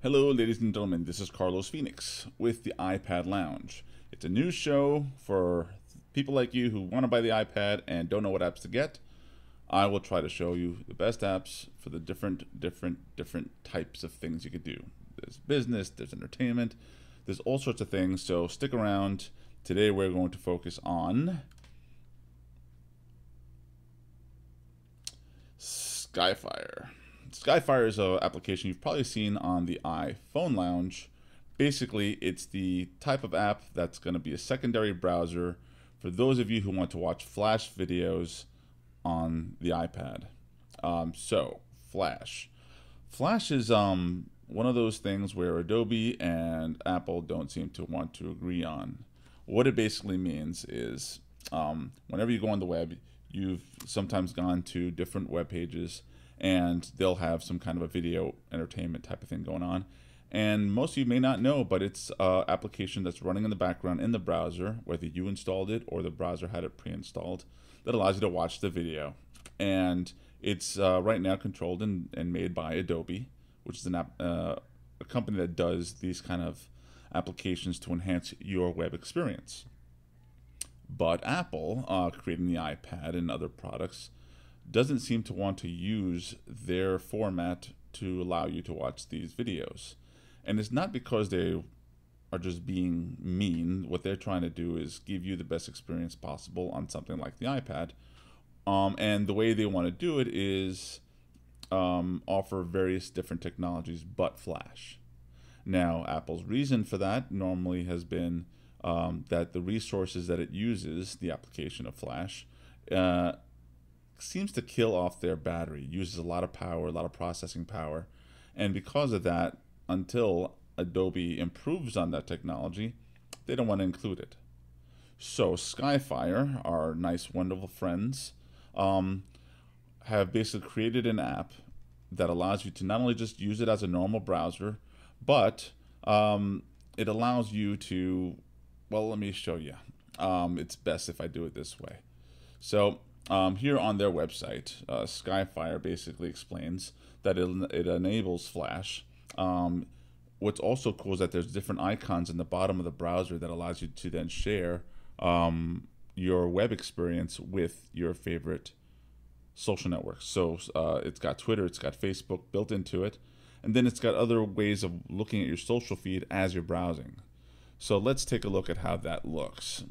Hello, ladies and gentlemen. This is Carlos Phoenix with the iPad Lounge. It's a news show for people like you who want to buy the iPad and don't know what apps to get. I will try to show you the best apps for the different types of things you could do. There's business, there's entertainment, there's all sorts of things. So stick around. Today we're going to focus on Skyfire. Skyfire is an application you've probably seen on the iPhone Lounge. Basically, it's the type of app that's going to be a secondary browser for those of you who want to watch Flash videos on the iPad. Flash. Flash is one of those things where Adobe and Apple don't seem to want to agree on. What it basically means is whenever you go on the web, you've sometimes gone to different web pages and they'll have some kind of a video entertainment type of thing going on. And most of you may not know, but it's an application that's running in the background in the browser, whether you installed it or the browser had it pre-installed, that allows you to watch the video. And it's right now controlled and made by Adobe, which is a company that does these kind of applications to enhance your web experience. But Apple, creating the iPad and other products, doesn't seem to want to use their format to allow you to watch these videos. And it's not because they are just being mean. What they're trying to do is give you the best experience possible on something like the iPad. And the way they want to do it is offer various different technologies but Flash. Now, Apple's reason for that normally has been that the resources that it uses, the application of Flash, seems to kill off their battery. It uses a lot of power, a lot of processing power. And because of that, until Adobe improves on that technology, they don't want to include it. So Skyfire, our nice, wonderful friends, have basically created an app that allows you to not only just use it as a normal browser, but it allows you to, well, let me show you. It's best if I do it this way. So here on their website, Skyfire basically explains that it enables Flash. What's also cool is that there's different icons in the bottom of the browser that allows you to then share your web experience with your favorite social networks. So it's got Twitter, it's got Facebook built into it, and then it's got other ways of looking at your social feed as you're browsing. So let's take a look at how that looks.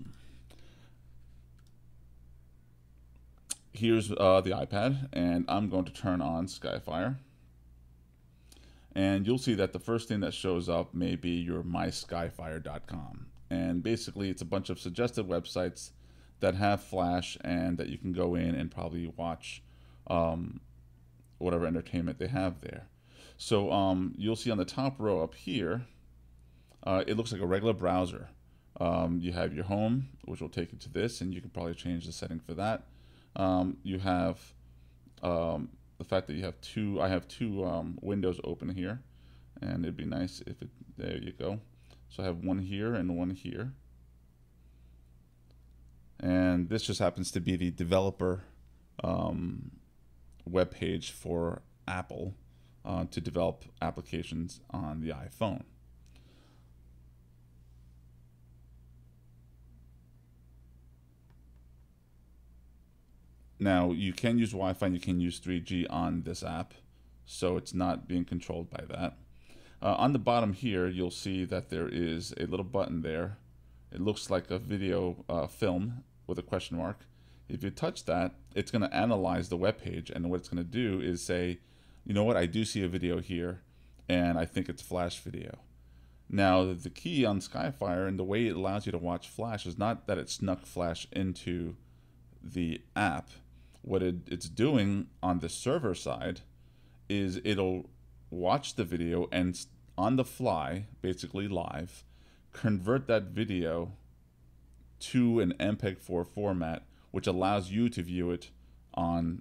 Here's the iPad, and I'm going to turn on Skyfire. And you'll see that the first thing that shows up may be your myskyfire.com. And basically, it's a bunch of suggested websites that have Flash and that you can go in and probably watch whatever entertainment they have there. So you'll see on the top row up here, it looks like a regular browser. You have your home, which will take you to this, and you can probably change the setting for that. You have the fact that you have I have two windows open here, and it'd be nice if it, there you go. So I have one here and one here. And this just happens to be the developer web page for Apple to develop applications on the iPhone. Now, you can use Wi-Fi and you can use 3G on this app, so it's not being controlled by that. On the bottom here, you'll see that there is a little button there. It looks like a video film with a question mark. If you touch that, it's going to analyze the web page, and what it's going to do is say, you know what, I do see a video here, and I think it's Flash video. Now, the key on Skyfire and the way it allows you to watch Flash is not that it snuck Flash into the app. What it's doing on the server side is it'll watch the video and on the fly, basically live, convert that video to an MPEG-4 format, which allows you to view it on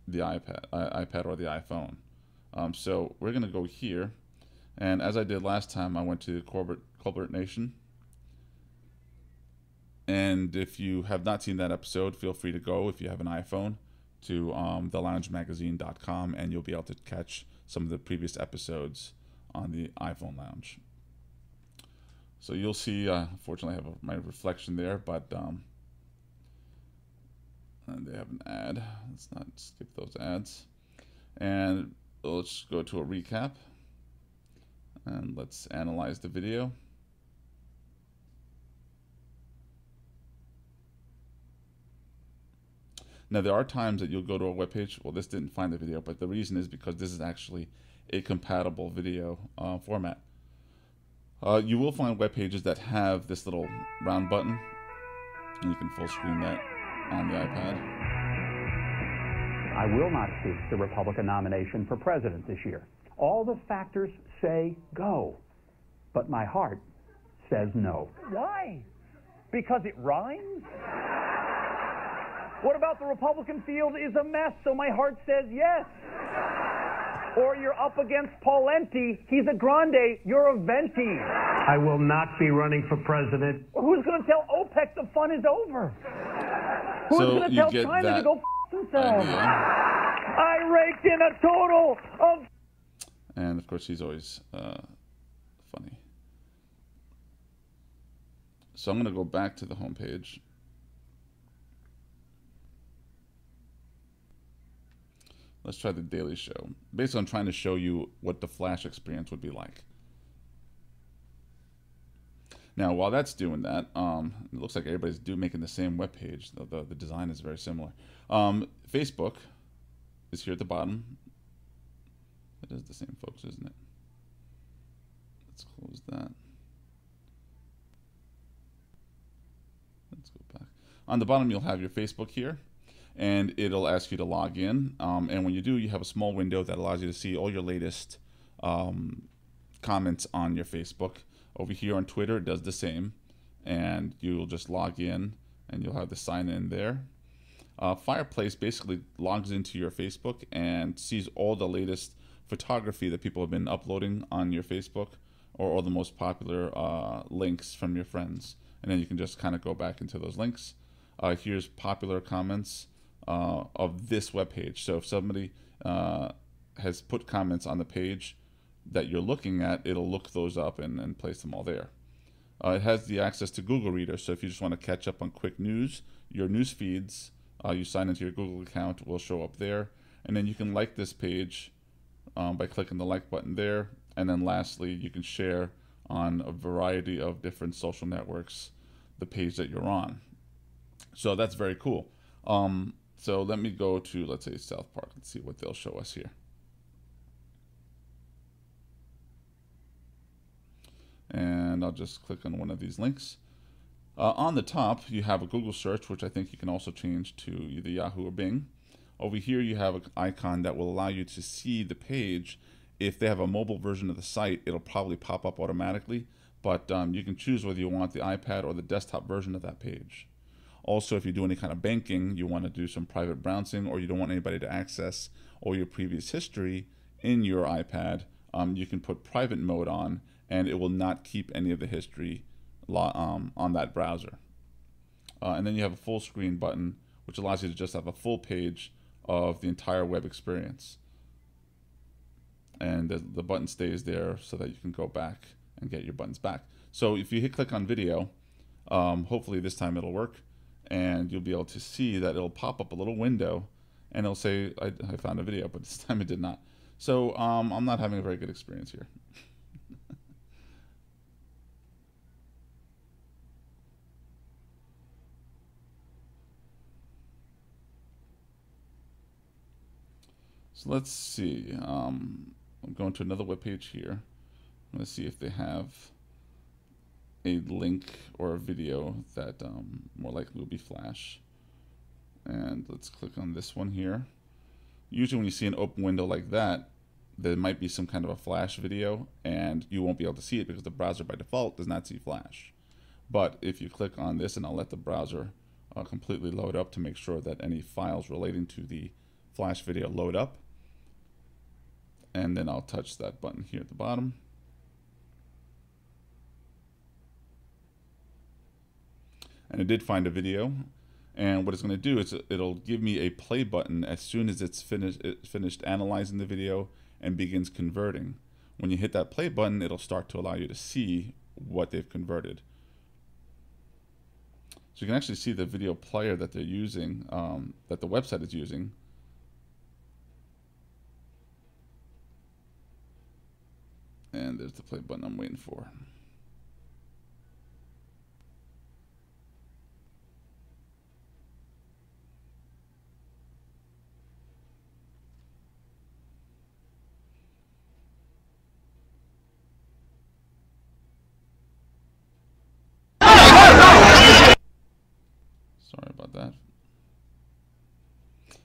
the iPad or the iPhone. So we're going to go here, and as I did last time, I went to Culbert Nation. And if you have not seen that episode, feel free to go, if you have an iPhone, to theloungemagazine.com, and you'll be able to catch some of the previous episodes on the iPhone Lounge. So you'll see, unfortunately I have my reflection there, but and they have an ad. Let's not skip those ads. And let's go to a recap. And let's analyze the video. Now there are times that you'll go to a web page. Well, this didn't find the video, but the reason is because this is actually a compatible video format. You will find web pages that have this little round button, and you can full screen that on the iPad. I will not seek the Republican nomination for president this year. All the factors say go, but my heart says no. Why? Because it rhymes? What about the Republican field is a mess, so my heart says yes? Or you're up against Paulenti, he's a grande, you're a venti. I will not be running for president. Who's going to tell OPEC the fun is over? Who's So going to you tell get China to that go themselves? idea. I raked in a total of... And of course he's always funny. So I'm going to go back to the home page. Let's try the Daily Show. Basically, I'm trying to show you what the Flash experience would be like. Now, while that's doing that, it looks like everybody's making the same web page. The design is very similar. Facebook is here at the bottom. It is the same, folks, isn't it? Let's close that. Let's go back. On the bottom, you'll have your Facebook here. And it'll ask you to log in. And when you do, you have a small window that allows you to see all your latest comments on your Facebook. Over here on Twitter, it does the same. And you'll just log in, and you'll have the sign in there. Fireplace basically logs into your Facebook and sees all the latest photography that people have been uploading on your Facebook, or all the most popular links from your friends. And then you can just kind of go back into those links. Here's popular comments of this web page. So if somebody has put comments on the page that you're looking at, it'll look those up and place them all there. It has the access to Google Reader, so if you just want to catch up on quick news, your news feeds, you sign into your Google account, will show up there. And then you can like this page by clicking the like button there. And then lastly, you can share on a variety of different social networks the page that you're on. So that's very cool. So let me go to, let's say, South Park. Let's see what they'll show us here. And I'll just click on one of these links. On the top, you have a Google search, which I think you can also change to either Yahoo or Bing. Over here, you have an icon that will allow you to see the page. If they have a mobile version of the site, it'll probably pop up automatically. But you can choose whether you want the iPad or the desktop version of that page. Also, if you do any kind of banking, you want to do some private browsing, or you don't want anybody to access all your previous history in your iPad, you can put private mode on, and it will not keep any of the history on that browser. And then you have a full screen button, which allows you to just have a full page of the entire web experience. And the button stays there so that you can go back and get your buttons back. So if you click on video, hopefully this time it'll work. And you'll be able to see that it'll pop up a little window and it'll say, I found a video, but this time it did not. So I'm not having a very good experience here. So let's see. I'm going to another web page here. I'm going to see if they have a link or a video that more likely will be Flash. And let's click on this one here. Usually when you see an open window like that, there might be some kind of a Flash video, and you won't be able to see it because the browser by default does not see Flash. But if you click on this, and I'll let the browser completely load up to make sure that any files relating to the Flash video load up. And then I'll touch that button here at the bottom. And it did find a video, and what it's going to do is it'll give me a play button as soon as it's finished analyzing the video and begins converting. when you hit that play button, it'll start to allow you to see what they've converted. So you can actually see the video player that they're using, that the website is using. And there's the play button I'm waiting for. Sorry about that.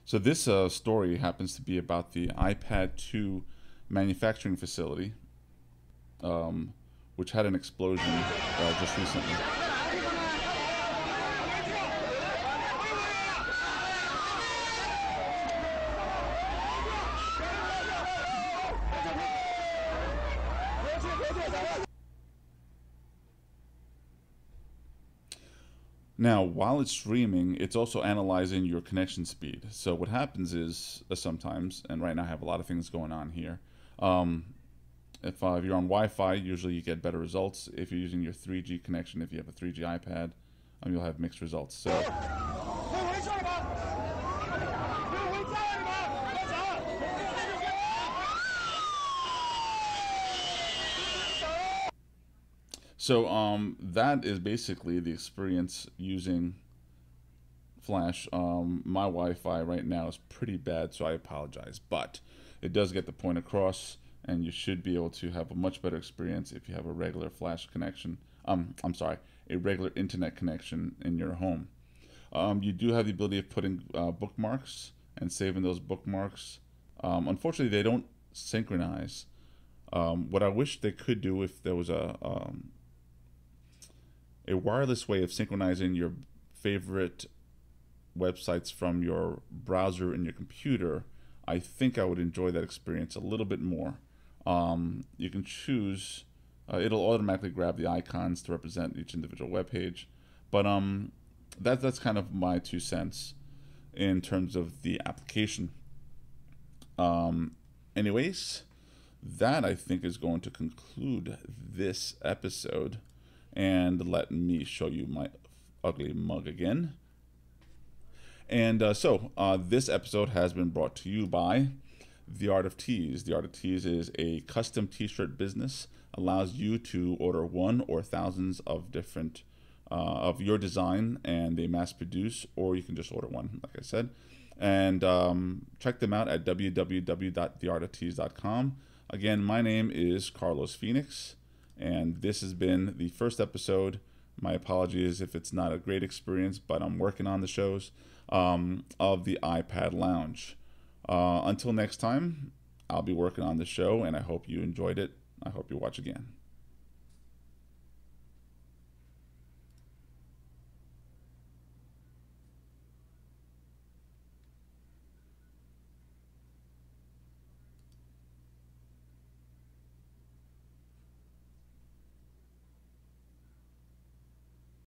So this story happens to be about the iPad 2 manufacturing facility, which had an explosion just recently. Now, while it's streaming, it's also analyzing your connection speed. So what happens is sometimes, and right now I have a lot of things going on here, if you're on Wi-Fi, usually you get better results. If you're using your 3G connection, if you have a 3G iPad, you'll have mixed results. So that is basically the experience using Flash. My Wi-Fi right now is pretty bad, so I apologize. But it does get the point across, and you should be able to have a much better experience if you have a regular Flash connection. I'm sorry, a regular internet connection in your home. You do have the ability of putting bookmarks and saving those bookmarks. Unfortunately, they don't synchronize. What I wish they could do, if there was a wireless way of synchronizing your favorite websites from your browser and your computer, I think I would enjoy that experience a little bit more. You can choose, it'll automatically grab the icons to represent each individual web page, but that's kind of my 2 cents in terms of the application. Anyways, that I think is going to conclude this episode. And let me show you my ugly mug again. And this episode has been brought to you by The Art of Tees. The Art of Tees is a custom t-shirt business. Allows you to order one or thousands of different of your design, and they mass produce, or you can just order one, like I said. And check them out at www.theartoftees.com. Again, my name is Carlos Phoenix. And this has been the first episode. My apologies if it's not a great experience, but I'm working on the shows of the iPad Lounge. Until next time, I'll be working on the show, and I hope you enjoyed it. I hope you watch again.